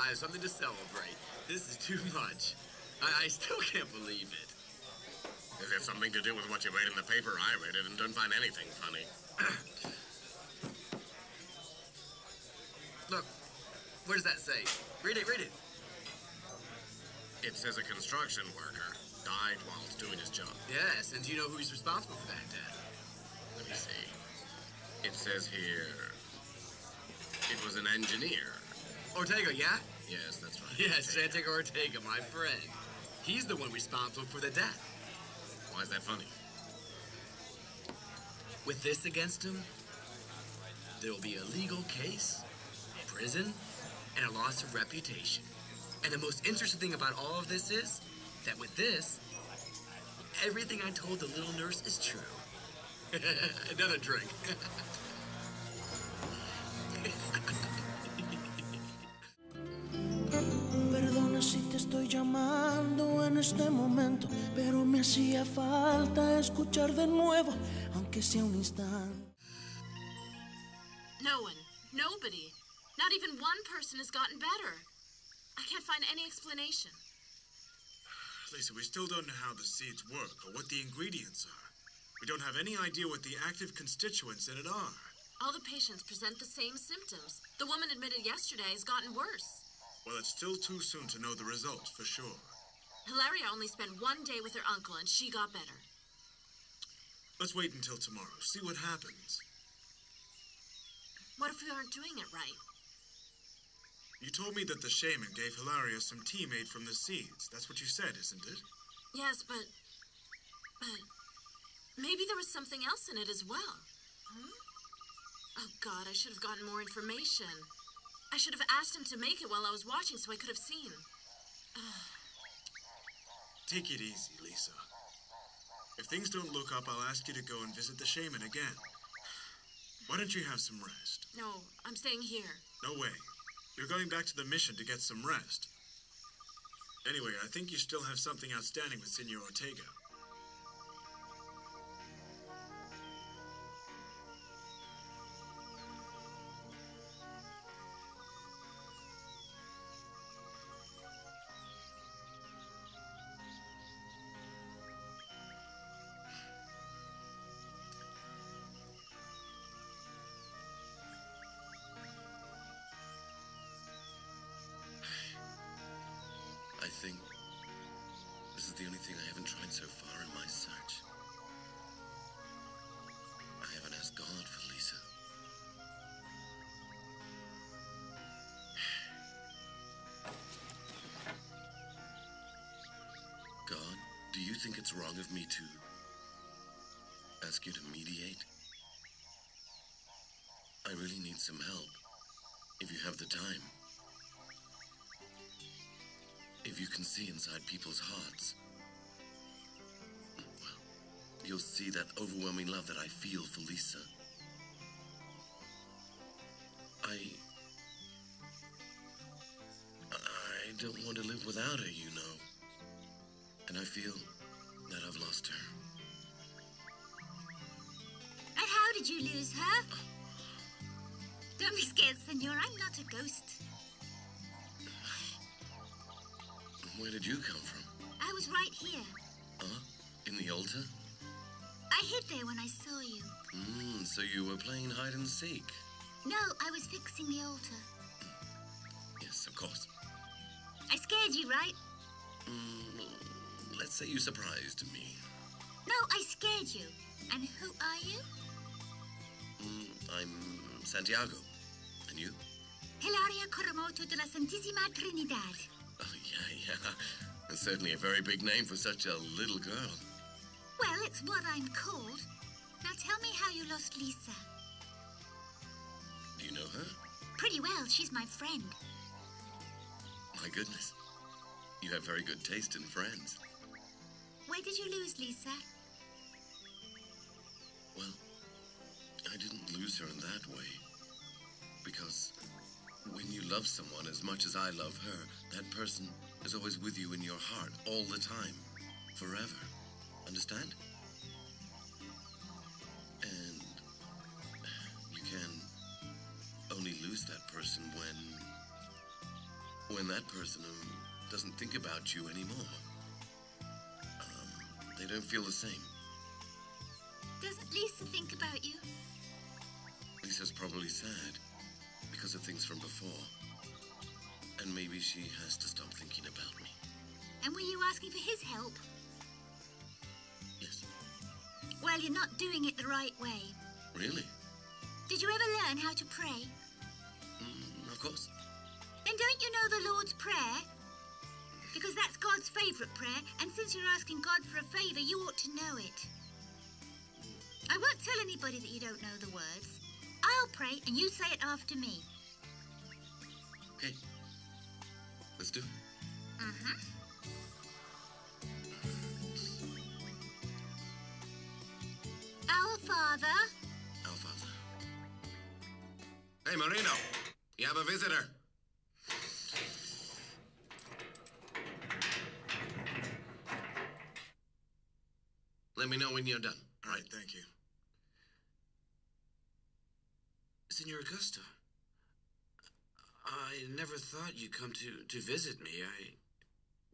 I have something to celebrate. This is too much. I still can't believe it. Is it something to do with what you read in the paper? I read it and didn't find anything funny. Look, what does that say? Read it, read it. It says a construction worker died while doing his job. Yes, and do you know who he's responsible for that death? Let me see. It says here, it was an engineer. Ortega, yeah? Yes, that's right. Yes, Santiago Ortega, my friend. He's the one responsible for the death. Why is that funny? With this against him, there will be a legal case, prison, and a loss of reputation. And the most interesting thing about all of this is that with this, everything I told the little nurse is true. Another drink. Perdona si te estoy llamando en este momento, pero me hacía falta escuchar de nuevo, aunque sea un instante. No one, nobody, not even one person has gotten better. I can't find any explanation. Lisa, we still don't know how the seeds work or what the ingredients are. We don't have any idea what the active constituents in it are. All the patients present the same symptoms. The woman admitted yesterday has gotten worse. Well, it's still too soon to know the results for sure. Hilaria only spent 1 day with her uncle and she got better. Let's wait until tomorrow, see what happens. What if we aren't doing it right? You told me that the shaman gave Hilaria some tea made from the seeds. That's what you said, isn't it? Yes, but maybe there was something else in it as well. Oh, God, I should have gotten more information. I should have asked him to make it while I was watching so I could have seen. Take it easy, Lisa. If things don't look up, I'll ask you to go and visit the shaman again. Why don't you have some rest? No, I'm staying here. No way. You're going back to the mission to get some rest. Anyway, I think you still have something outstanding with Senor Ortega. I think this is the only thing I haven't tried so far in my search. I haven't asked God for Lisa. God, do you think it's wrong of me to ask you to mediate? I really need some help, if you have the time. If you can see inside people's hearts, well, you'll see that overwhelming love that I feel for Lisa. I don't want to live without her, you know. And I feel that I've lost her. And how did you lose her? Don't be scared, senor. I'm not a ghost. Where did you come from? I was right here. Huh? In the altar? I hid there when I saw you. So you were playing hide and seek? No, I was fixing the altar. Yes, of course. I scared you, right? Let's say you surprised me. No, I scared you. And who are you? I'm Santiago. And you? Hilaria Coromoto de la Santísima Trinidad. Oh, yeah. That's certainly a very big name for such a little girl. Well, it's what I'm called. Now tell me how you lost Lisa. Do you know her? Pretty well. She's my friend. My goodness. You have very good taste in friends. Where did you lose Lisa? Well, I didn't lose her in that way. Because when you love someone as much as I love her, that person is always with you in your heart all the time, forever. Understand? And you can only lose that person when when that person doesn't think about you anymore. They don't feel the same. Doesn't Lisa think about you? Lisa's probably sad because of things from before. And maybe she has to stop thinking about me. And were you asking for his help? Yes. Well, you're not doing it the right way. Really? Did you ever learn how to pray? Of course. Then don't you know the Lord's Prayer? Because that's God's favourite prayer, and since you're asking God for a favour, you ought to know it. I won't tell anybody that you don't know the words. I'll pray, and you say it after me. Okay. Let's do it. Our Father. Our Father. Hey, Marino. You have a visitor. Let me know when you're done. All right, thank you. Senor Augusto, I never thought you'd come to visit me.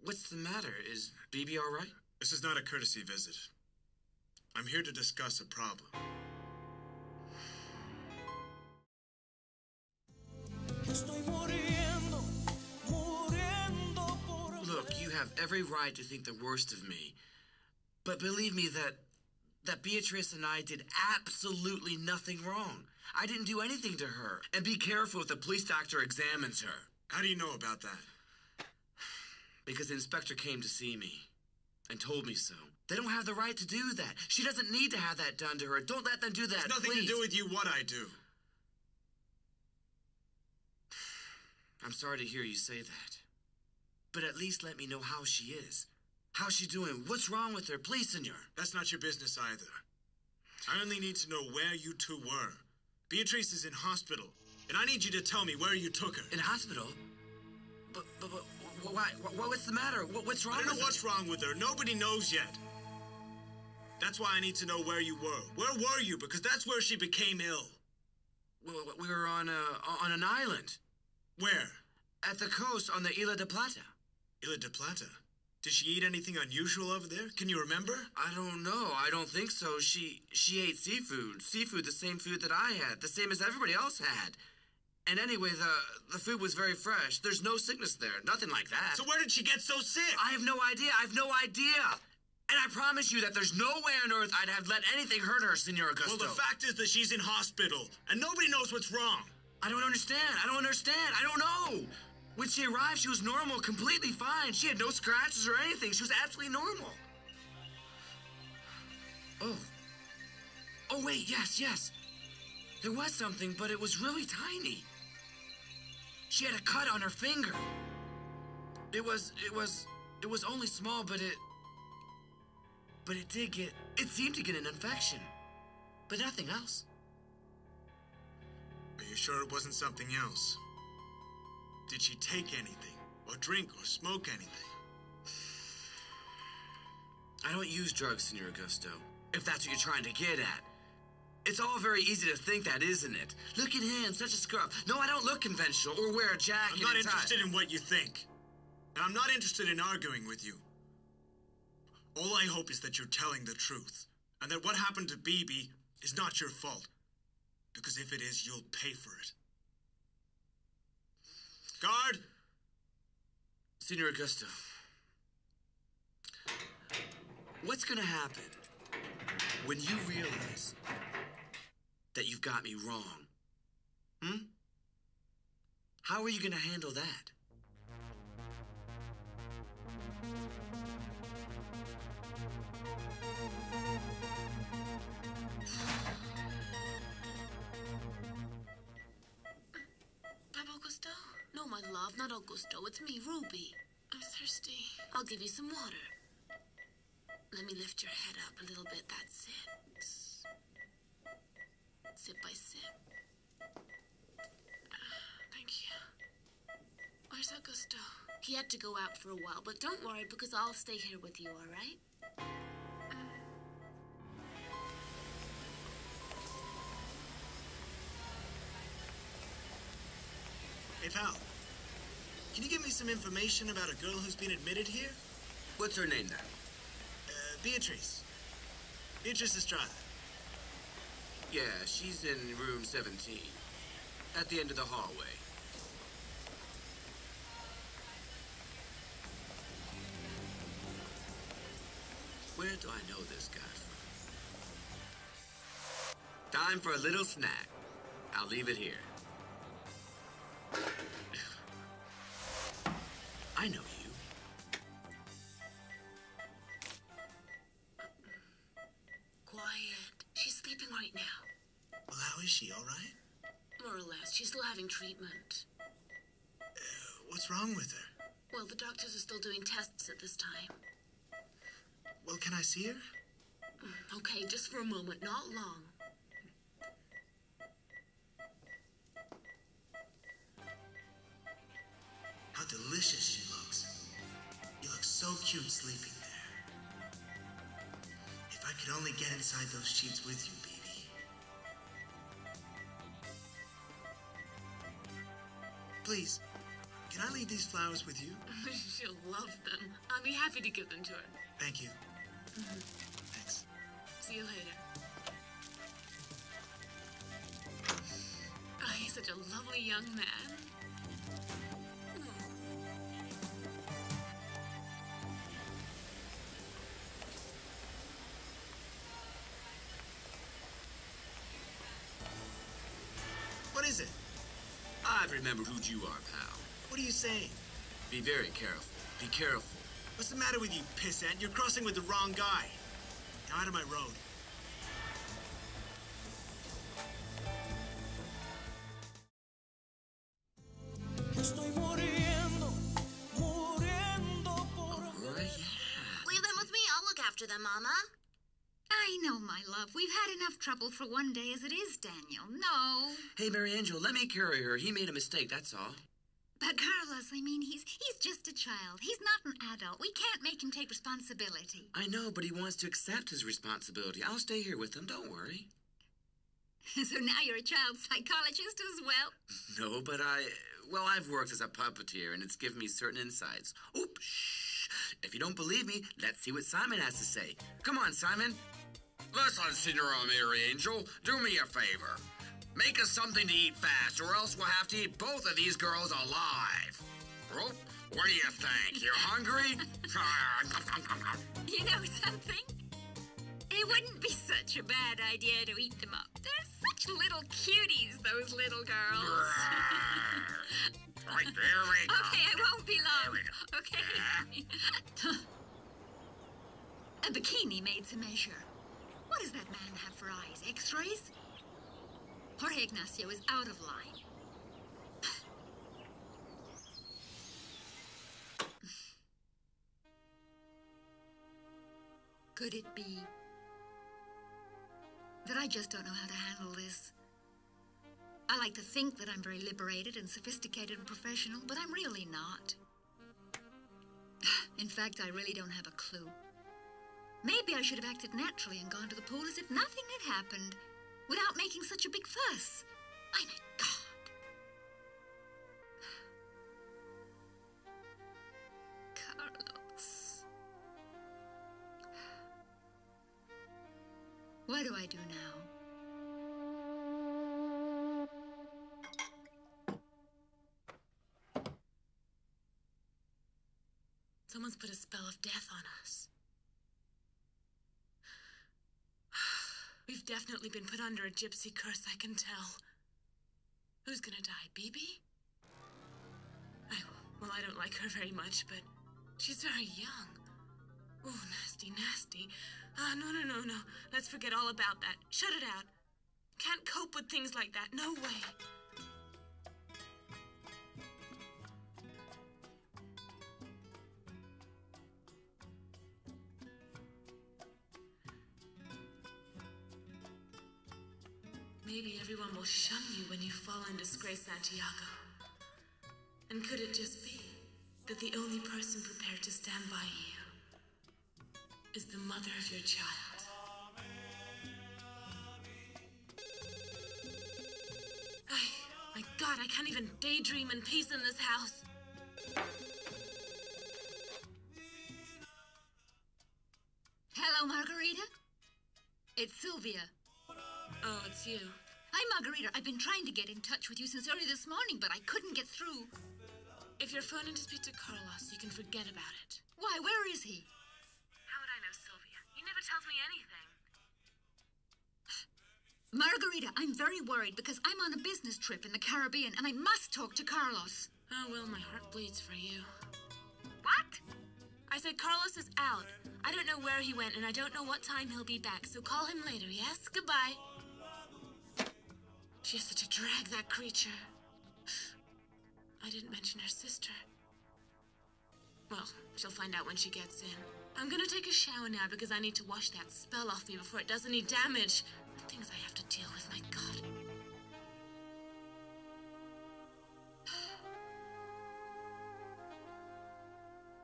What's the matter? Is BB all right? This is not a courtesy visit. I'm here to discuss a problem. Look, you have every right to think the worst of me. But believe me that Beatrice and I did absolutely nothing wrong. I didn't do anything to her. And be careful if the police doctor examines her. How do you know about that? Because the inspector came to see me and told me so. They don't have the right to do that. She doesn't need to have that done to her. Don't let them do that, It's nothing please. to do with you what I do. I'm sorry to hear you say that. But at least let me know how she is. How's she doing? What's wrong with her? Please, senor. That's not your business either. I only need to know where you two were. Beatrice is in hospital, and I need you to tell me where you took her. In hospital? But why? What's the matter? What's wrong I don't with know what's wrong with her. Nobody knows yet. That's why I need to know where you were. Where were you? Because that's where she became ill. We were on an island. Where? At the coast on the Isla de Plata. Isla de Plata. Did she eat anything unusual over there? Can you remember? I don't know. I don't think so. She ate seafood. Seafood, the same food that I had. The same as everybody else had. And anyway, the food was very fresh. There's no sickness there. Nothing like that. So where did she get so sick? I have no idea. I have no idea. And I promise you that there's no way on earth I'd have let anything hurt her, Senor Augusto. Well, the fact is that she's in hospital, and nobody knows what's wrong. I don't understand. I don't understand. I don't know. When she arrived, she was normal, completely fine. She had no scratches or anything. She was absolutely normal. Oh, wait, yes. There was something, but it was really tiny. She had a cut on her finger. It was only small, but it seemed to get an infection. But nothing else. Are you sure it wasn't something else? Did she take anything, or drink, or smoke anything? I don't use drugs, Senor Augusto, if that's what you're trying to get at. It's all very easy to think that, isn't it? Look at him, such a scruff. No, I don't look conventional or wear a jacket. I'm not and tie. interested in what you think. And I'm not interested in arguing with you. All I hope is that you're telling the truth, and that what happened to BB is not your fault. Because if it is, you'll pay for it. Guard! Senor Augusto, what's gonna happen when you realize that you've got me wrong? How are you gonna handle that? Augusto? No, my love, not Augusto. It's me, Ruby. I'm thirsty. I'll give you some water. Let me lift your head up a little bit. That's it. Sip by sip. Thank you. Where's Augusto? He had to go out for a while, but don't worry because I'll stay here with you, all right? Hey, pal. Can you give me some information about a girl who's been admitted here? What's her name, then? Beatrice. Beatrice Estrada. Yeah, she's in room 17. At the end of the hallway. Where do I know this guy from? Time for a little snack. I'll leave it here. I know you. Quiet. She's sleeping right now. Well, how is she, all right? More or less. She's still having treatment. What's wrong with her? Well, the doctors are still doing tests at this time. Well, can I see her? Okay, just for a moment, not long. How delicious she looks. You look so cute sleeping there. If I could only get inside those sheets with you, baby. Please, can I leave these flowers with you? She'll love them. I'll be happy to give them to her. Thank you. Thanks. See you later. Oh, he's such a lovely young man. What is it? I've remembered who you are, pal. What are you saying? Be very careful. Be careful. What's the matter with you, pissant? You're crossing with the wrong guy. Now out of my road. Estoy muriendo, muriendo por... Right? Leave them with me. I'll look after them, Mama. I know, my love. We've had enough trouble for one day as it is, Daniel. No. Hey, Mary Angel, let me carry her. He made a mistake, that's all. But Carlos, I mean, he's just a child. He's not an adult. We can't make him take responsibility. I know, but he wants to accept his responsibility. I'll stay here with him, don't worry. So now you're a child psychologist as well? No, but I've worked as a puppeteer, and it's given me certain insights. Oops, shh. If you don't believe me, let's see what Simon has to say. Come on, Simon. Listen, Senora Mary Angel, do me a favor. Make us something to eat fast, or else we'll have to eat both of these girls alive. Oh, what do you think? You hungry? You know something? It wouldn't be such a bad idea to eat them up. They're such little cuties, those little girls. Right, there we go. Okay, I won't be long. Okay. A bikini made to measure. What does that man have for eyes? X-rays? Jorge Ignacio is out of line. Could it be that I just don't know how to handle this? I like to think that I'm very liberated and sophisticated and professional, but I'm really not. In fact, I really don't have a clue. Maybe I should have acted naturally and gone to the pool as if nothing had happened, without making such a big fuss. My God. Carlos. What do I do now? Someone's put a spell of death on us. We've definitely been put under a gypsy curse, I can tell. Who's gonna die, Bibi? I don't like her very much, but she's very young. Oh, nasty, nasty. No. Let's forget all about that. Shut it out. Can't cope with things like that. No way. Maybe everyone will shun you when you fall in disgrace, Santiago. And could it just be that the only person prepared to stand by you is the mother of your child? My God, I can't even daydream in peace in this house. Hello, Margarita. It's Sylvia. Oh, it's you. Hi, Margarita. I've been trying to get in touch with you since early this morning, but I couldn't get through. If you're phoning to speak to Carlos, you can forget about it. Why, where is he? How would I know, Sylvia? He never tells me anything. Margarita, I'm very worried because I'm on a business trip in the Caribbean and I must talk to Carlos. Oh, well, my heart bleeds for you. What? I said Carlos is out. I don't know where he went, and I don't know what time he'll be back, so call him later, yes? Goodbye. She has such a drag, that creature. I didn't mention her sister. Well, she'll find out when she gets in. I'm gonna take a shower now because I need to wash that spell off me before it does any damage. The things I have to deal with, my God.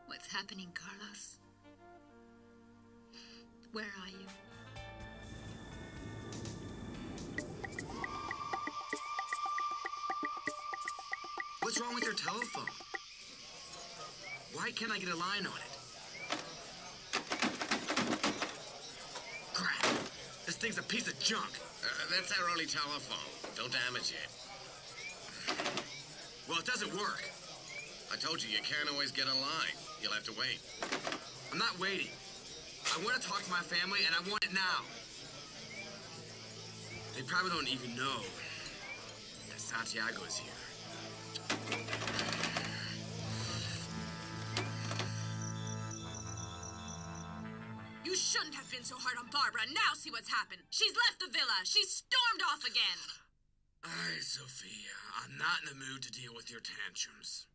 What's happening, Carlos? Where are you? What's wrong with your telephone? Why can't I get a line on it? Crap! This thing's a piece of junk. That's our only telephone. Don't damage it. Well, it doesn't work. I told you can't always get a line. You'll have to wait. I'm not waiting. I want to talk to my family, and I want it now. They probably don't even know that Santiago is here. You shouldn't have been so hard on Barbara. Now see what's happened. She's left the villa. She's stormed off again. Aye, Sophia, I'm not in the mood to deal with your tantrums.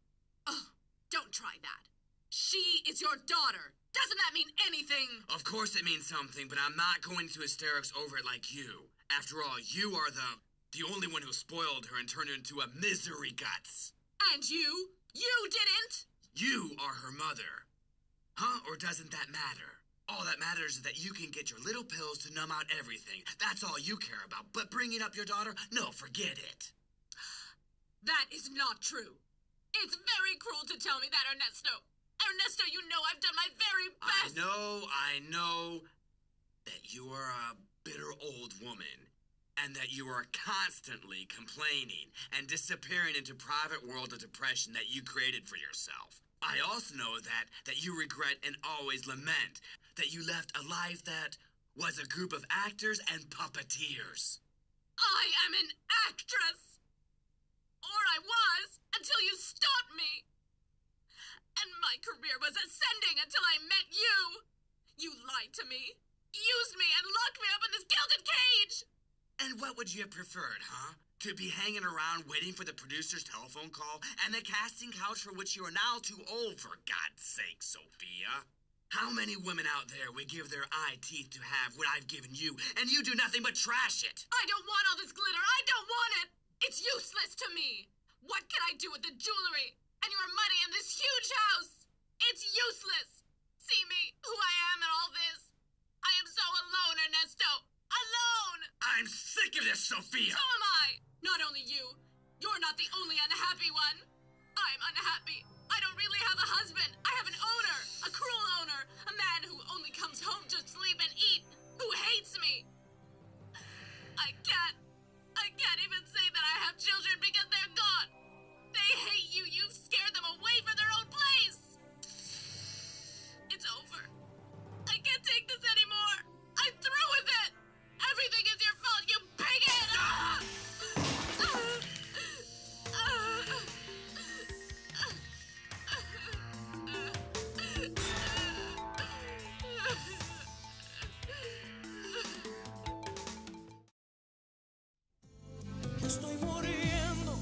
Oh, don't try that. She is your daughter. Doesn't that mean anything? Of course it means something, but I'm not going into hysterics over it like you. After all, you are the only one who spoiled her and turned her into a misery guts. And you? You didn't? You are her mother. Huh? Or doesn't that matter? All that matters is that you can get your little pills to numb out everything. That's all you care about. But bringing up your daughter? No, forget it. That is not true. It's very cruel to tell me that, Ernesto. Ernesto, you know I've done my very best. I know that you are a bitter old woman and that you are constantly complaining and disappearing into private world of depression that you created for yourself. I also know that you regret and always lament that you left a life that was a group of actors and puppeteers. I am an actress. Or I was, until you stopped me. And my career was ascending until I met you. You lied to me, used me, and locked me up in this gilded cage. And what would you have preferred, huh? To be hanging around waiting for the producer's telephone call and the casting couch for which you are now too old, for God's sake, Sophia? How many women out there would give their eye teeth to have what I've given you, and you do nothing but trash it? I don't want all this glitter. I don't want it. It's useless to me. What can I do with the jewelry and your money in this huge house? It's useless. See me, who I am in all this. I am so alone, Ernesto. Alone. I'm sick of this, Sophia. So am I. Not only you. You're not the only unhappy one. I'm unhappy. I don't really have a husband. I have an owner. A cruel owner. A man who only comes home to sleep and eat. Who hates me. I can't even say that I have children because they're gone. They hate you. You've scared them away from their own place. It's over. I can't take this anymore. I'm through with it. Everything is your fault, you bigot! Estoy muriendo,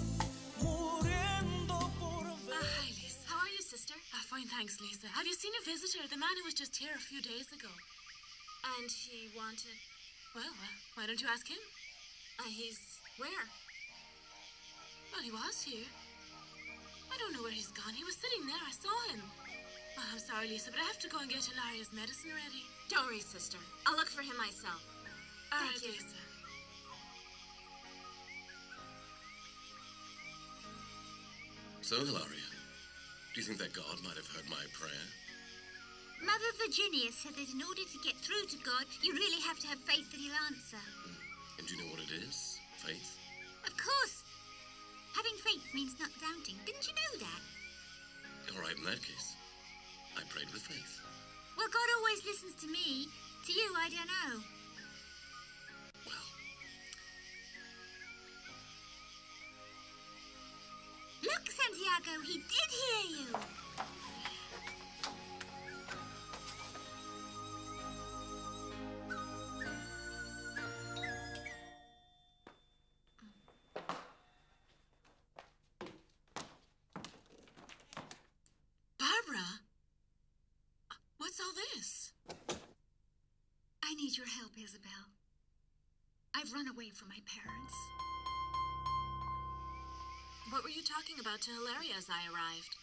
muriendo por ver. Hi, Lisa. How are you, sister? Fine, thanks, Lisa. Have you seen a visitor? The man who was just here a few days ago. And he wanted... Well, why don't you ask him? he's... where? Well, he was here. I don't know where he's gone. He was sitting there. I saw him. Oh, I'm sorry, Lisa, but I have to go and get Hilaria's medicine ready. Don't worry, sister. I'll look for him myself. All Thank right, you. Lisa. So, Hilaria, Do you think that God might have heard my prayer? Mother Virginia said that in order to get through to God, you really have to have faith that he'll answer. And do you know what it is? Faith? Of course. Having faith means not doubting. Didn't you know that? All right, in that case, I prayed with faith. Well, God always listens to me. To you, I don't know. Well, look, Santiago, he did hear you. Barbara? What's all this? I need your help, Isabel. I've run away from my parents. What were you talking about to Hilaria as I arrived?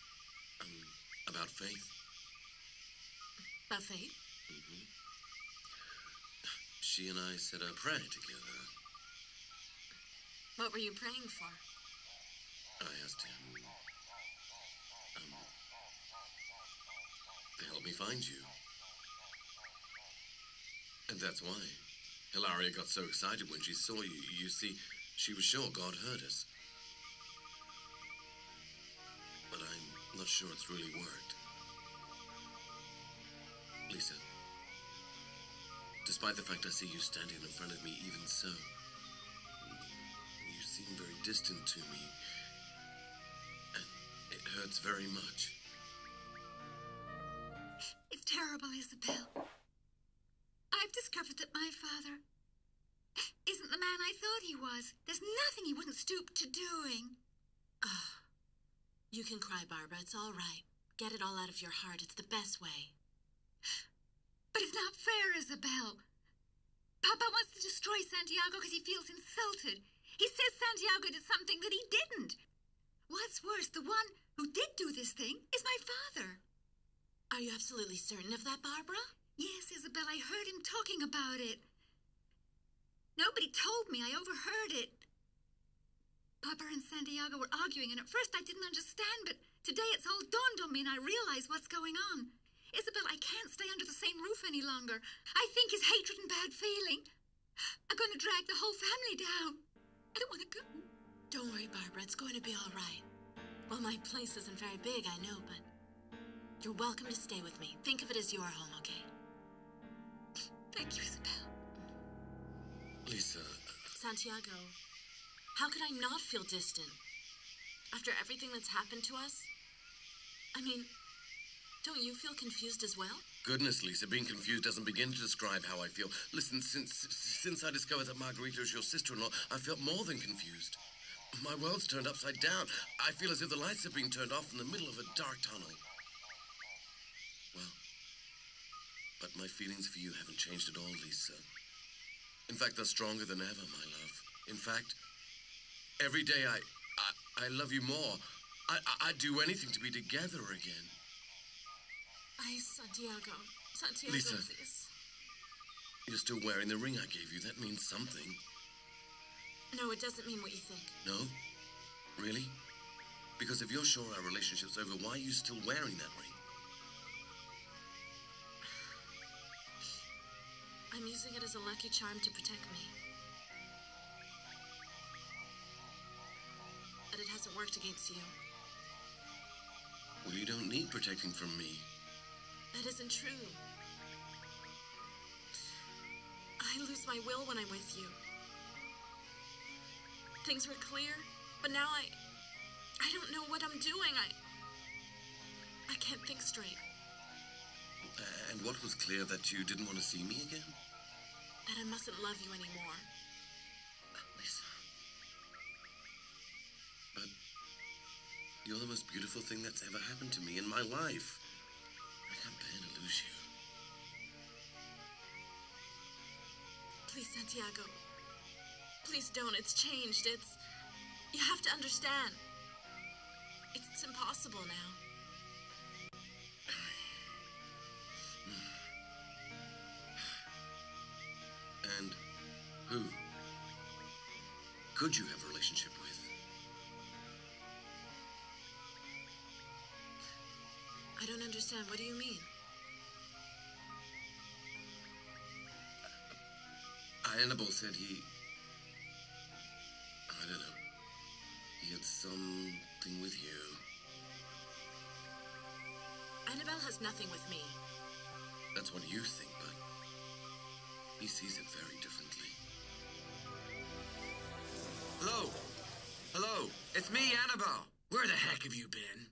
About faith. About fate? She and I said a prayer together. What were you praying for? I asked him to help me find you. And that's why Hilaria got so excited when she saw you. You see, she was sure God heard us. But I'm not sure it's really worked. Lisa, despite the fact I see you standing in front of me, even so, you seem very distant to me. And it hurts very much. It's terrible, Isabel. I've discovered that my father isn't the man I thought he was. There's nothing he wouldn't stoop to doing. You can cry, Barbara. It's all right. Get it all out of your heart. It's the best way. But it's not fair, Isabel. Papa wants to destroy Santiago because he feels insulted. He says Santiago did something that he didn't. What's worse, the one who did do this thing is my father. Are you absolutely certain of that, Barbara? Yes, Isabel, I heard him talking about it. Nobody told me. I overheard it. Papa and Santiago were arguing, and at first I didn't understand, but today it's all dawned on me and I realize what's going on. Isabel, I can't stay under the same roof any longer. I think his hatred and bad feeling are going to drag the whole family down. I don't want to go. Don't worry, Barbara. It's going to be all right. Well, my place isn't very big, I know, but you're welcome to stay with me. Think of it as your home, okay? Thank you, Isabel. Lisa. Santiago, how could I not feel distant? After everything that's happened to us? I mean, don't you feel confused as well? Goodness, Lisa, being confused doesn't begin to describe how I feel. Listen, since I discovered that Margarita is your sister-in-law, I felt more than confused. My world's turned upside down. I feel as if the lights have been turned off in the middle of a dark tunnel. Well, but my feelings for you haven't changed at all, Lisa. In fact, they're stronger than ever, my love. In fact, every day I love you more. I'd do anything to be together again. Ay, Santiago. Santiago, Lisa, please. You're still wearing the ring I gave you. That means something. No, it doesn't mean what you think. No? Really? Because if you're sure our relationship's over, why are you still wearing that ring? I'm using it as a lucky charm to protect me. But it hasn't worked against you. Well, you don't need protecting from me. That isn't true. I lose my will when I'm with you. Things were clear, but now I don't know what I'm doing. I can't think straight. And what was clear, that you didn't want to see me again? That I mustn't love you anymore. Lisa. But you're the most beautiful thing that's ever happened to me in my life. I can't bear to lose you. Please, Santiago. Please don't. It's changed. You have to understand. It's impossible now. And who could you have a relationship with? don't understand. What do you mean? Annabelle said he... I don't know. He had something with you. Annabelle has nothing with me. That's what you think, but he sees it very differently. Hello? Hello? It's me, Annabelle. Where the heck have you been?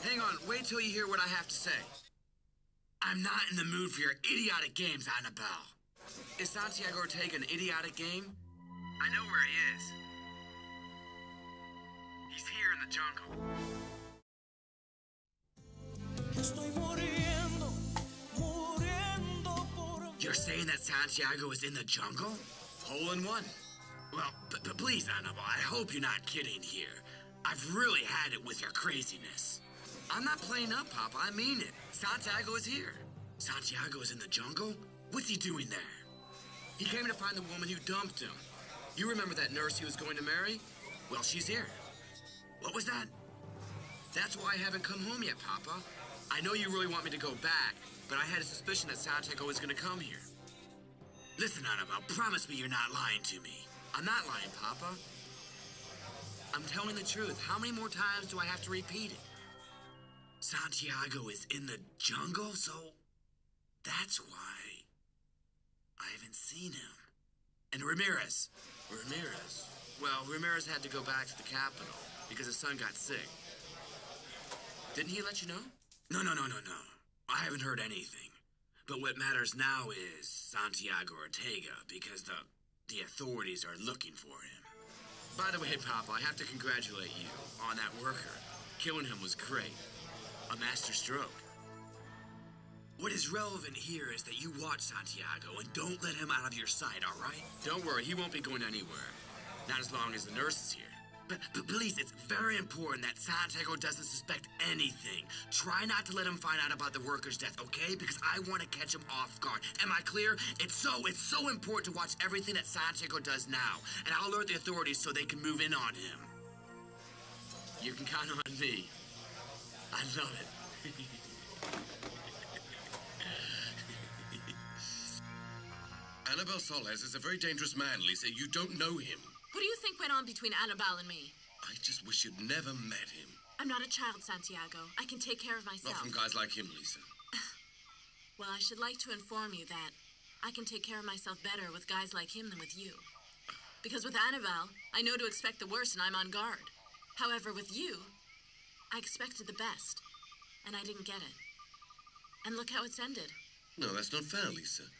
Hang on, wait till you hear what I have to say. I'm not in the mood for your idiotic games, Annabelle. Is Santiago Ortega an idiotic game? I know where he is. He's here in the jungle. Estoy muriendo, muriendo por... You're saying that Santiago is in the jungle? Hole in one. Well, but please, Annabelle, I hope you're not kidding here. I've really had it with your craziness. I'm not playing up, Papa. I mean it. Santiago is here. Santiago is in the jungle? What's he doing there? He came to find the woman who dumped him. You remember that nurse he was going to marry? Well, she's here. What was that? That's why I haven't come home yet, Papa. I know you really want me to go back, but I had a suspicion that Santiago was going to come here. Listen, Annabelle, promise me you're not lying to me. I'm not lying, Papa. I'm telling the truth. How many more times do I have to repeat it? Santiago is in the jungle, so that's why I haven't seen him. And Ramirez. Well, Ramirez had to go back to the capital because his son got sick. Didn't he let you know? No. I haven't heard anything. But what matters now is Santiago Ortega because the authorities are looking for him. By the way, Papa, I have to congratulate you on that worker. Killing him was great. A master stroke. What is relevant here is that you watch Santiago and don't let him out of your sight, all right? Don't worry, he won't be going anywhere. Not as long as the nurse is here. But please, it's very important that Santiago doesn't suspect anything. Try not to let him find out about the worker's death, okay? Because I want to catch him off guard. Am I clear? It's so important to watch everything that Santiago does now. And I'll alert the authorities so they can move in on him. You can count on me. I love it. Annabelle Soles is a very dangerous man, Lisa. You don't know him. What do you think went on between Annabelle and me? I just wish you'd never met him. I'm not a child, Santiago. I can take care of myself. Not from guys like him, Lisa. Well, I should like to inform you that I can take care of myself better with guys like him than with you. Because with Annabelle, I know to expect the worst and I'm on guard. However, with you, I expected the best, and I didn't get it. And look how it's ended. No, that's not fair, Lisa.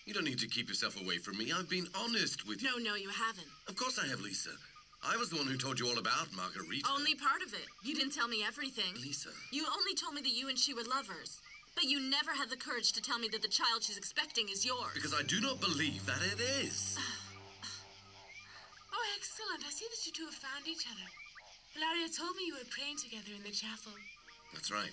You don't need to keep yourself away from me. I've been honest with you. No, you haven't. Of course I have, Lisa. I was the one who told you all about Margarita. Only part of it. You didn't tell me everything. Lisa. You only told me that you and she were lovers. But you never had the courage to tell me that the child she's expecting is yours. Because I do not believe that it is. Oh, excellent. I see that you two have found each other. Hilaria told me you were praying together in the chapel. That's right.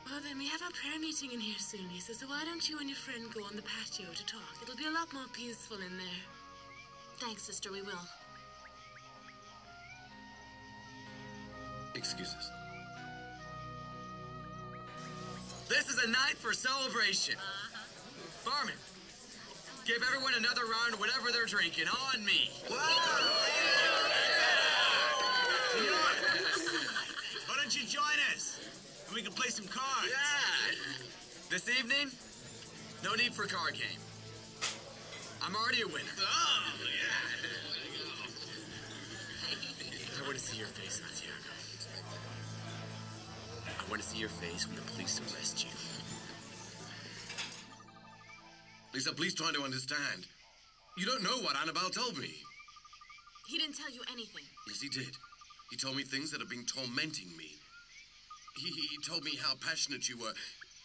Well, then, we have our prayer meeting in here soon, Lisa, so why don't you and your friend go on the patio to talk? It'll be a lot more peaceful in there. Thanks, sister, we will. Excuses. This is a night for celebration. Barman, give everyone another round of whatever they're drinking on me. Why don't you join us? And we can play some cards. Yeah. This evening, no need for a card game. I'm already a winner. Oh, yeah. I want to see your face, Santiago. I want to see your face when the police arrest you. Lisa, please try to understand. You don't know what Annabelle told me. He didn't tell you anything. Yes, he did. He told me things that have been tormenting me. He told me how passionate you were.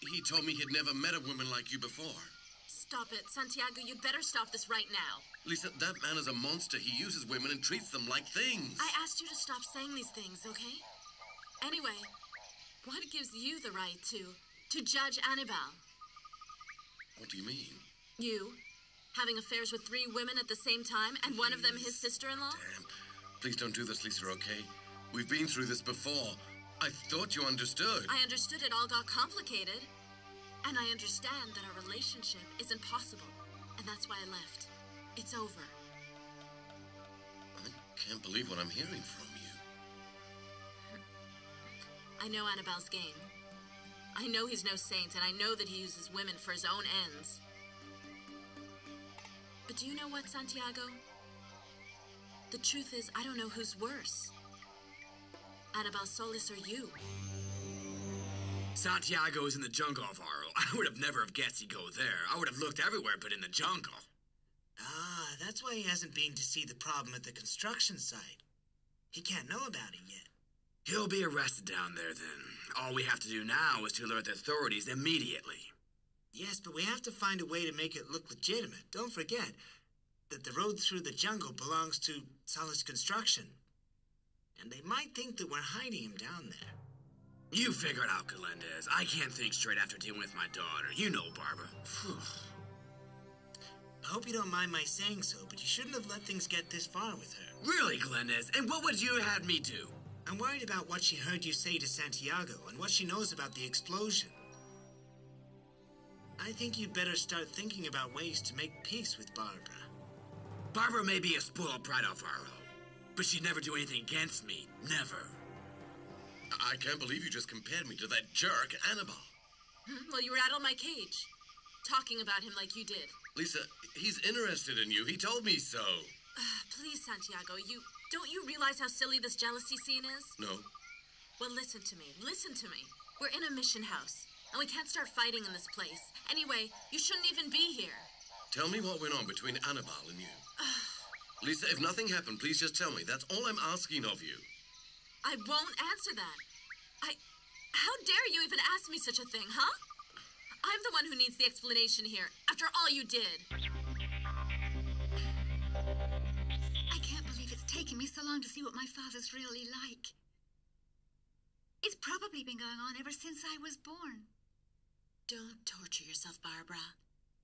He told me he'd never met a woman like you before. Stop it, Santiago. You'd better stop this right now. Lisa, that man is a monster. He uses women and treats them like things. I asked you to stop saying these things, okay? Anyway, what gives you the right to judge Annabelle? What do you mean? You, having affairs with 3 women at the same time, and one of them his sister-in-law? Damn. Please don't do this, Lisa, okay? We've been through this before. I thought you understood. I understood it all got complicated. And I understand that our relationship is impossible. And that's why I left. It's over. I can't believe what I'm hearing from you. I know Annabelle's game. I know he's no saint, and I know that he uses women for his own ends. But do you know what, Santiago? The truth is, I don't know who's worse. Annabelle Solis or you. Santiago is in the jungle, Alvaro. I would have never have guessed he'd go there. I would have looked everywhere but in the jungle. Ah, that's why he hasn't been to see the problem at the construction site. He can't know about it yet. He'll be arrested down there then. All we have to do now is to alert the authorities immediately. Yes, but we have to find a way to make it look legitimate. Don't forget that the road through the jungle belongs to Solis Construction. And they might think that we're hiding him down there. You figure it out, Galindez. I can't think straight after dealing with my daughter. You know, Barbara. I hope you don't mind my saying so, but you shouldn't have let things get this far with her. Really, Galindez? And what would you have had me do? I'm worried about what she heard you say to Santiago and what she knows about the explosion. I think you'd better start thinking about ways to make peace with Barbara. Barbara may be a spoiled brat, Alvaro, but she'd never do anything against me. Never. I can't believe you just compared me to that jerk, Annabelle. Well, you rattled my cage. Talking about him like you did. Lisa, he's interested in you. He told me so. Please, Santiago, don't you realize how silly this jealousy scene is? No. Well, listen to me. Listen to me. We're in a mission house, and we can't start fighting in this place. Anyway, you shouldn't even be here. Tell me what went on between Annabelle and you. Lisa, if nothing happened, please just tell me. That's all I'm asking of you. I won't answer that. How dare you even ask me such a thing, huh? I'm the one who needs the explanation here, after all you did. I can't believe it's taken me so long to see what my father's really like. It's probably been going on ever since I was born. Don't torture yourself, Barbara.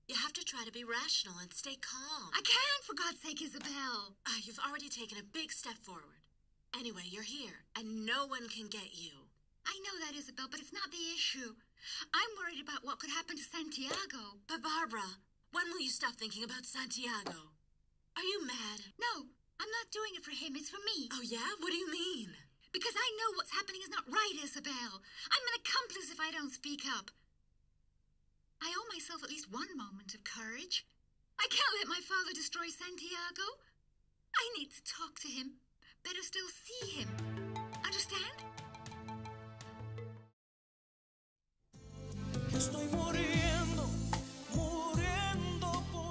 You have to try to be rational and stay calm. I can't, for God's sake, Isabel. You've already taken a big step forward. Anyway, you're here, and no one can get you. I know that, Isabel, but it's not the issue. I'm worried about what could happen to Santiago. But Barbara, when will you stop thinking about Santiago? Are you mad? No, I'm not doing it for him. It's for me. Oh, yeah? What do you mean? Because I know what's happening is not right, Isabel. I'm an accomplice if I don't speak up. I owe myself at least one moment of courage. I can't let my father destroy Santiago. I need to talk to him. Better still see him. Understand?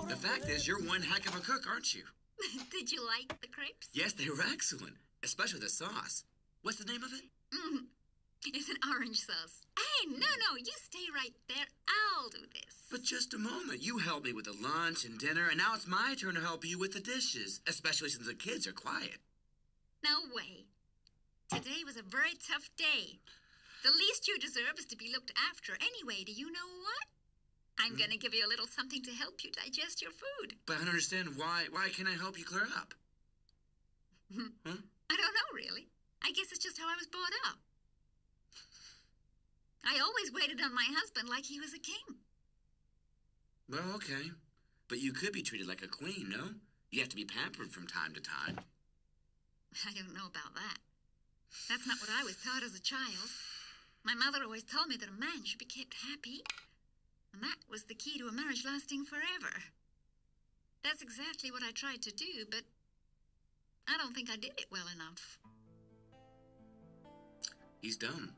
The fact is, you're one heck of a cook, aren't you? Did you like the crepes? Yes, they were excellent. Especially the sauce. What's the name of it? It's an orange sauce. Hey, no, you stay right there. I'll do this. But just a moment. You helped me with the lunch and dinner, and now it's my turn to help you with the dishes. Especially since the kids are quiet. No way. Today was a very tough day. The least you deserve is to be looked after. Anyway, do you know what? I'm going to give you a little something to help you digest your food. But I don't understand why can I help you clear up? Huh? I don't know, really. I guess it's just how I was brought up. I always waited on my husband like he was a king. Well, okay. But you could be treated like a queen, no? You have to be pampered from time to time. I don't know about that. That's not what I was taught as a child. My mother always told me that a man should be kept happy. And that was the key to a marriage lasting forever. That's exactly what I tried to do, but I don't think I did it well enough. He's dumb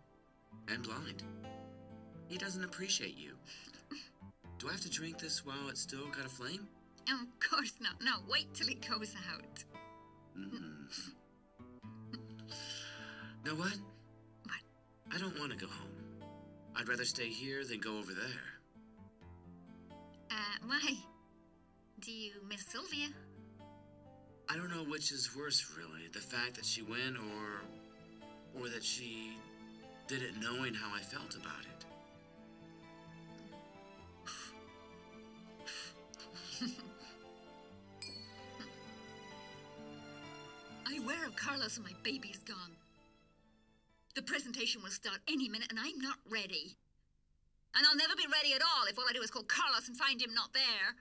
and blind. He doesn't appreciate you. Do I have to drink this while it's still got a flame? Of course not. No, wait till it goes out. Know what? What? I don't want to go home. I'd rather stay here than go over there. Why? Do you miss Sylvia? I don't know which is worse, really. The fact that she went or that she did it knowing how I felt about it. I wear of Carlos and my baby's gone. The presentation will start any minute, and I'm not ready. And I'll never be ready at all if all I do is call Carlos and find him not there.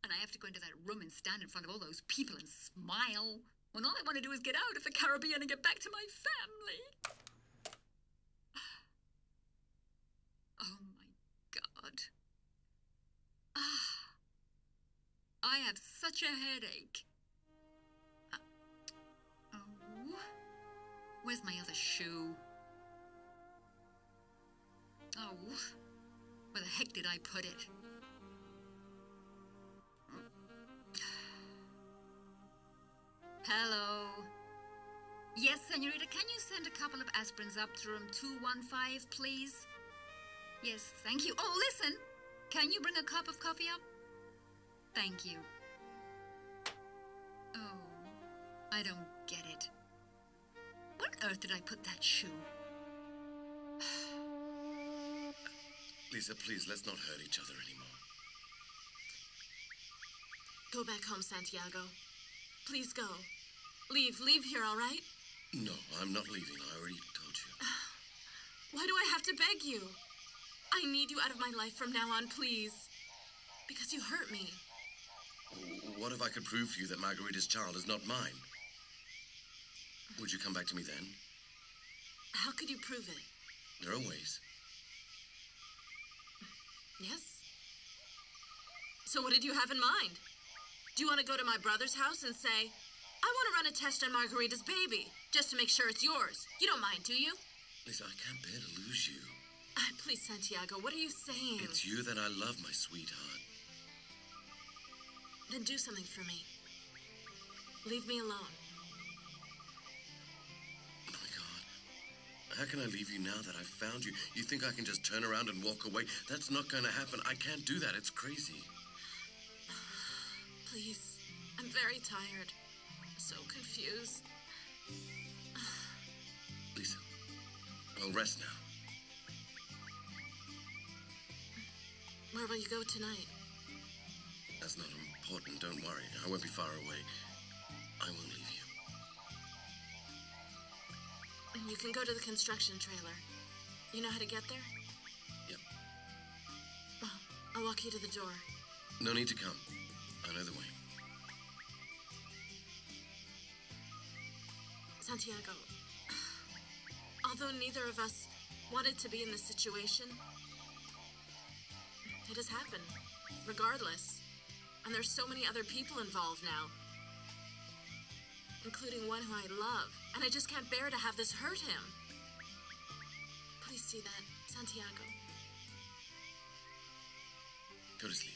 And I have to go into that room and stand in front of all those people and smile, when all I want to do is get out of the Caribbean and get back to my family. Oh, my God. I have such a headache. Oh, where's my other shoe? Oh, where the heck did I put it? Hello. Yes, senorita, can you send a couple of aspirins up to room 215, please? Yes, thank you. Oh, listen, can you bring a cup of coffee up? Thank you. Oh, I don't get it. Where on earth did I put that shoe? Lisa, please, let's not hurt each other anymore. Go back home, Santiago. Please go. Leave here, all right? No, I'm not leaving. I already told you. Why do I have to beg you? I need you out of my life from now on, please. Because you hurt me. What if I could prove for you that Margarita's child is not mine? Would you come back to me then? How could you prove it? There are ways. Yes? So what did you have in mind? Do you want to go to my brother's house and say, I want to run a test on Margarita's baby, just to make sure it's yours? You don't mind, do you? Lisa, I can't bear to lose you. Please, Santiago, what are you saying? It's you that I love, my sweetheart. Then do something for me. Leave me alone. Oh, my God. How can I leave you now that I've found you? You think I can just turn around and walk away? That's not going to happen. I can't do that. It's crazy. Please. I'm very tired. So confused. Lisa, I'll rest now. Where will you go tonight? That's not important. Don't worry. I won't be far away. I won't leave you. You can go to the construction trailer. You know how to get there? Yep. Well, I'll walk you to the door. No need to come. I know the way. Santiago, although neither of us wanted to be in this situation, it has happened, regardless. And there's so many other people involved now, including one who I love, and I just can't bear to have this hurt him. Please see that, Santiago. Go to sleep.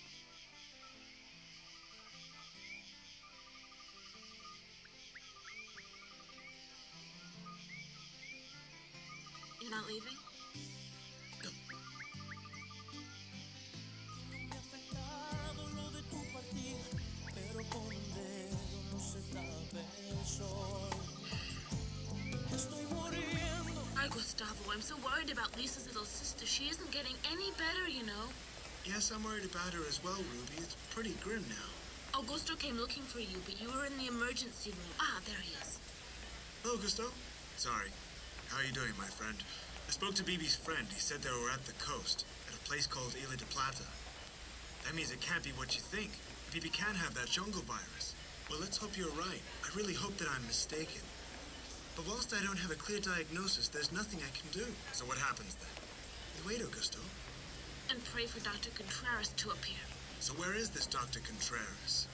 You're not leaving? No. Ay, Gustavo, I'm so worried about Lisa's little sister. She isn't getting any better, you know. Yes, I'm worried about her as well, Ruby. It's pretty grim now. Augusto came looking for you, but you were in the emergency room. Ah, there he is. Hello, Gusto. Sorry. How are you doing, my friend? I spoke to Bibi's friend. He said they were at the coast, at a place called Isla de Plata. That means it can't be what you think. Bibi can have that jungle virus. Well, let's hope you're right. I really hope that I'm mistaken. But whilst I don't have a clear diagnosis, there's nothing I can do. So what happens then? We wait, Augusto. And pray for Dr. Contreras to appear. So where is this Dr. Contreras?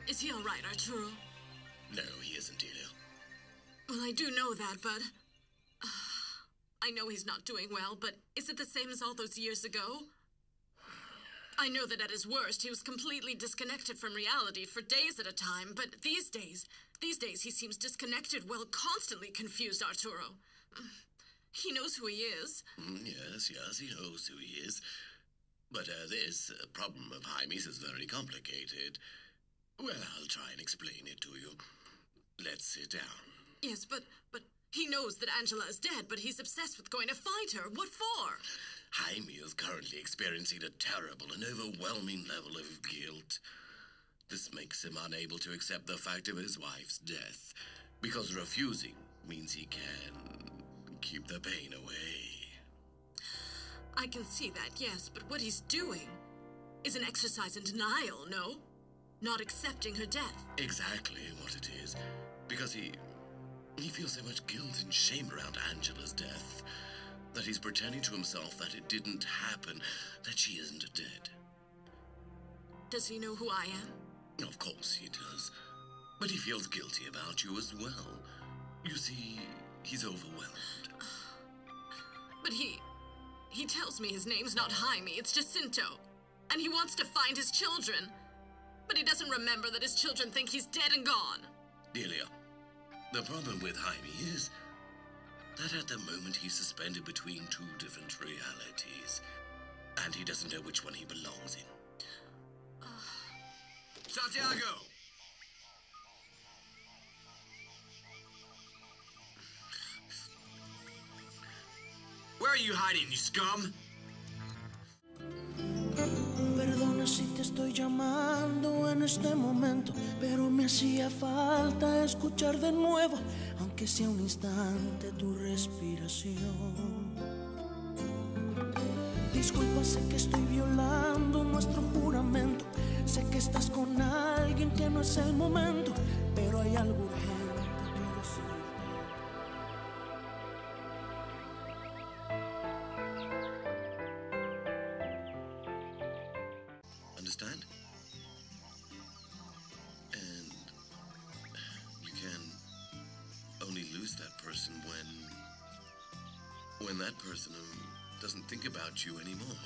Is he all right, Arturo? No, he isn't, Delia. Well, I do know that, but... I know he's not doing well, but is it the same as all those years ago? I know that at his worst, he was completely disconnected from reality for days at a time, but these days he seems disconnected, well, constantly confused, Arturo. He knows who he is. Yes, he knows who he is. But this problem of Jaime's is very complicated. Well, I'll try and explain it to you. Let's sit down. Yes, but he knows that Angela is dead, but he's obsessed with going to find her. What for? Jaime is currently experiencing a terrible and overwhelming level of guilt. This makes him unable to accept the fact of his wife's death, because refusing means he can keep the pain away. I can see that, yes, but what he's doing is an exercise in denial, no? Not accepting her death. Exactly what it is. Because he feels so much guilt and shame around Angela's death that he's pretending to himself that it didn't happen, that she isn't dead. Does he know who I am? Of course he does. But he feels guilty about you as well. You see, he's overwhelmed. But he tells me his name's not Jaime, it's Jacinto. And he wants to find his children. But he doesn't remember that his children think he's dead and gone. Delia, the problem with Jaime is that at the moment he's suspended between two different realities. And he doesn't know which one he belongs in. Santiago! Where are you hiding, you scum? Perdona si te estoy llamando en este momento, pero me hacía falta escuchar de nuevo, aunque sea un instante, tu respiración. Disculpa, sé que estoy violando nuestro juramento. Sé que estás con alguien que no es el momento, pero hay algo urgente que decirte. Understand? And you can only lose that person when that person doesn't think about you anymore.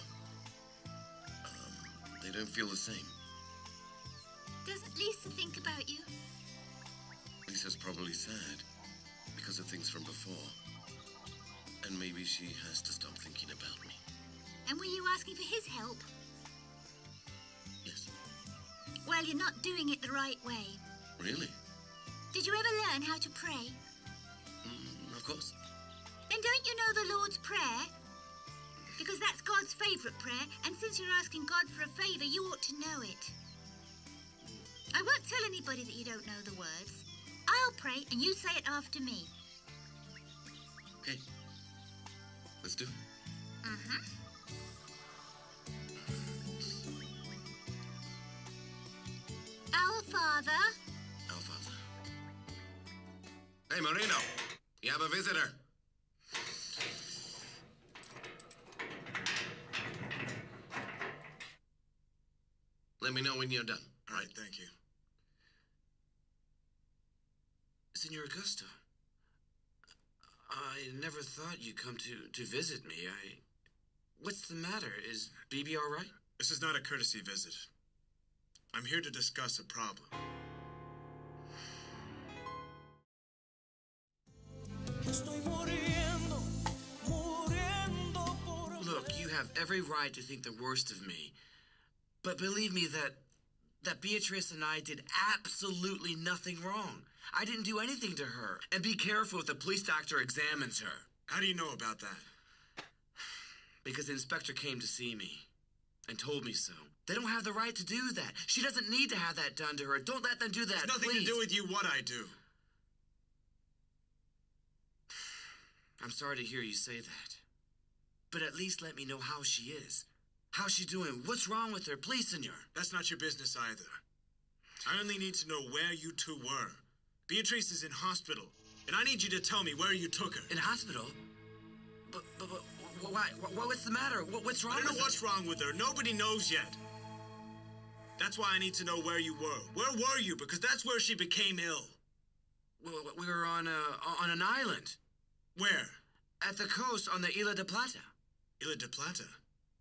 They don't feel the same. Doesn't Lisa think about you? Lisa's probably sad because of things from before. And maybe she has to stop thinking about me. And were you asking for his help? Yes. Well, you're not doing it the right way. Really? Did you ever learn how to pray? Of course. Then don't you know the Lord's Prayer? Because that's God's favorite prayer, and since you're asking God for a favor, you ought to know it. I won't tell anybody that you don't know the words. I'll pray, and you say it after me. Okay. Let's do it. Our Father. Our Father. Hey, Marino. You have a visitor. Let me know when you're done. All right, thank you. Senor Augusto, I never thought you'd come to visit me. What's the matter? Is BB all right? This is not a courtesy visit. I'm here to discuss a problem. Look, you have every right to think the worst of me. But believe me that Beatrice and I did absolutely nothing wrong. I didn't do anything to her. And be careful if the police doctor examines her. How do you know about that? Because the inspector came to see me and told me so. They don't have the right to do that. She doesn't need to have that done to her. Don't let them do that, It's nothing please. to do with you what I do. I'm sorry to hear you say that. But at least let me know how she is. How's she doing? What's wrong with her? Please, senor. That's not your business either. I only need to know where you two were. Beatrice is in hospital, and I need you to tell me where you took her. In hospital? But why? What's the matter? What's wrong I don't with know what's wrong with her. Nobody knows yet. That's why I need to know where you were. Where were you? Because that's where she became ill. Well, we were on an island. Where? At the coast on the Isla de Plata. Isla de Plata?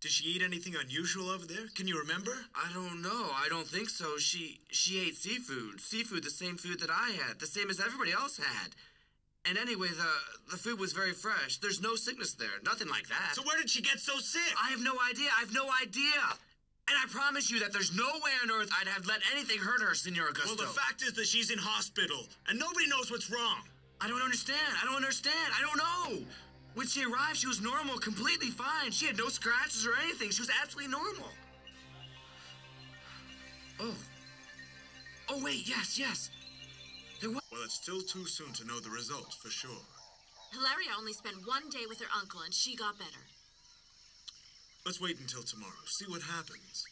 Did she eat anything unusual over there? Can you remember? I don't know. I don't think so. She ate seafood. Seafood, the same food that I had. The same as everybody else had. And anyway, the food was very fresh. There's no sickness there. Nothing like that. So where did she get so sick? I have no idea. I have no idea. And I promise you that there's no way on earth I'd have let anything hurt her, Senor Augusto. Well, the fact is that she's in hospital, and nobody knows what's wrong. I don't understand. I don't understand. I don't know. When she arrived, she was normal, completely fine. She had no scratches or anything. She was absolutely normal. Oh. Oh, wait, yes. Well, it's still too soon to know the results, for sure. Hilaria only spent 1 day with her uncle, and she got better. Let's wait until tomorrow, see what happens.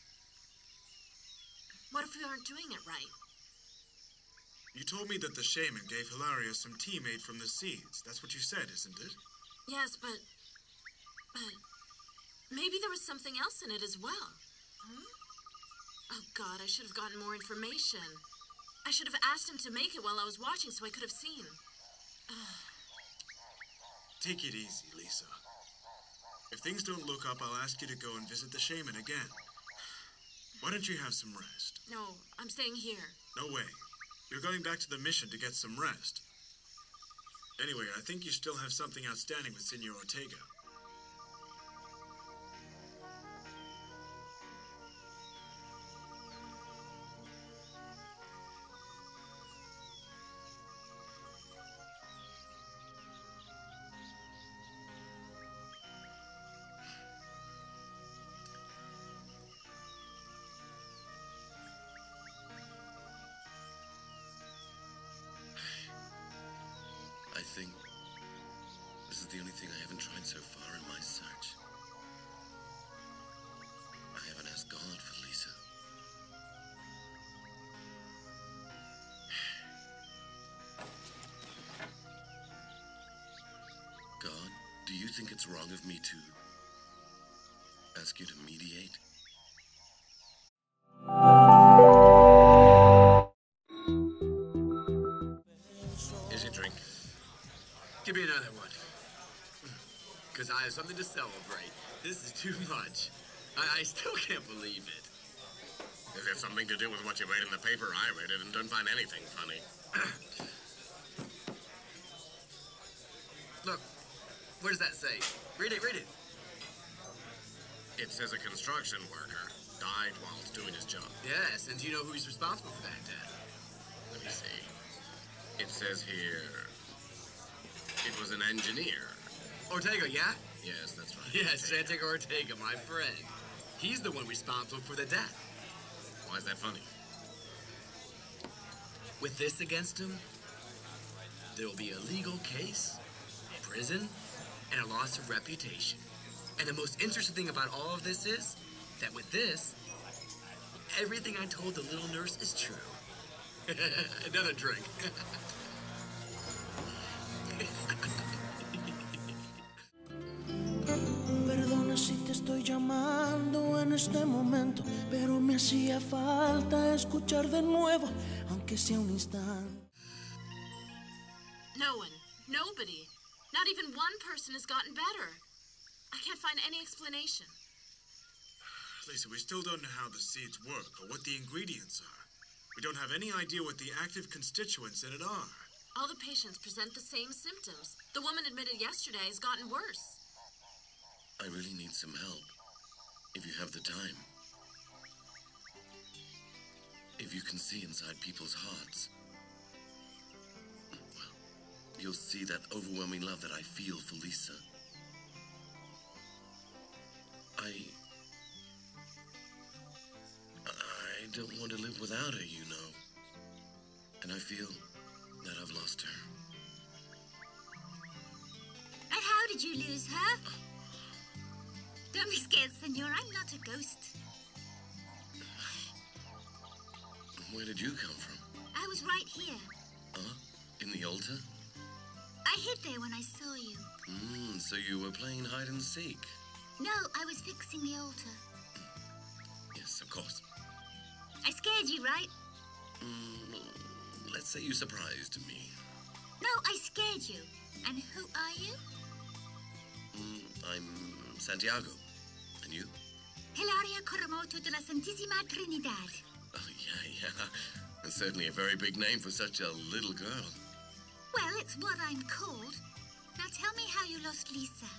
What if we aren't doing it right? You told me that the shaman gave Hilaria some tea made from the seeds. That's what you said, isn't it? Yes, but maybe there was something else in it as well. Oh, God, I should have gotten more information. I should have asked him to make it while I was watching so I could have seen. Take it easy, Lisa. If things don't look up, I'll ask you to go and visit the shaman again. Why don't you have some rest? No, I'm staying here. No way. You're going back to the mission to get some rest. Anyway, I think you still have something outstanding with Senor Ortega. I think this is the only thing I haven't tried so far in my search. I haven't asked God for Lisa. God, do you think it's wrong of me to ask you to mediate? Here's your drink. Give me another one. Because I have something to celebrate. This is too much. I still can't believe it. Is it something to do with what you read in the paper? I read it and don't find anything funny. Look, what does that say? Read it. It says a construction worker died whilst doing his job. Yes, and do you know who's responsible for that death? Let me see. It says here, it was an engineer. Ortega, yeah? Yes, that's right. Yes, Santiago Ortega, my friend. He's the one responsible for the death. Why is that funny? With this against him, there will be a legal case, prison, and a loss of reputation. And the most interesting thing about all of this is that with this, everything I told the little nurse is true. Another drink. Perdona si te estoy llamando en este momento, pero me hacía falta escuchar de nuevo, aunque sea un instante. No one, nobody, not even one person has gotten better. I can't find any explanation. Lisa, we still don't know how the seeds work or what the ingredients are. We don't have any idea what the active constituents in it are. All the patients present the same symptoms. The woman admitted yesterday has gotten worse. I really need some help. If you have the time. If you can see inside people's hearts. Well, you'll see that overwhelming love that I feel for Lisa. I don't want to live without her, you know. And I feel that I've lost her. And how did you lose her? Don't be scared, senor. I'm not a ghost. Where did you come from? I was right here. Huh? In the altar? I hid there when I saw you. So you were playing hide and seek? No, I was fixing the altar. Yes, of course. I scared you, right? Let's say you surprised me. No, I scared you. And who are you? I'm Santiago. And you? Hilaria Coromoto de la Santísima Trinidad. Oh, yeah. That's certainly a very big name for such a little girl. Well, it's what I'm called. Now tell me how you lost Lisa.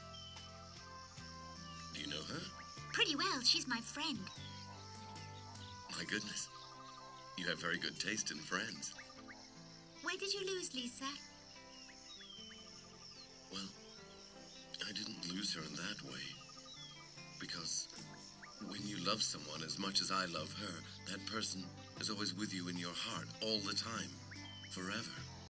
Do you know her? Pretty well. She's my friend. My goodness. You have very good taste in friends. Where did you lose Lisa? Well, lose her in that way. Because when you love someone as much as I love her, that person is always with you in your heart all the time, forever.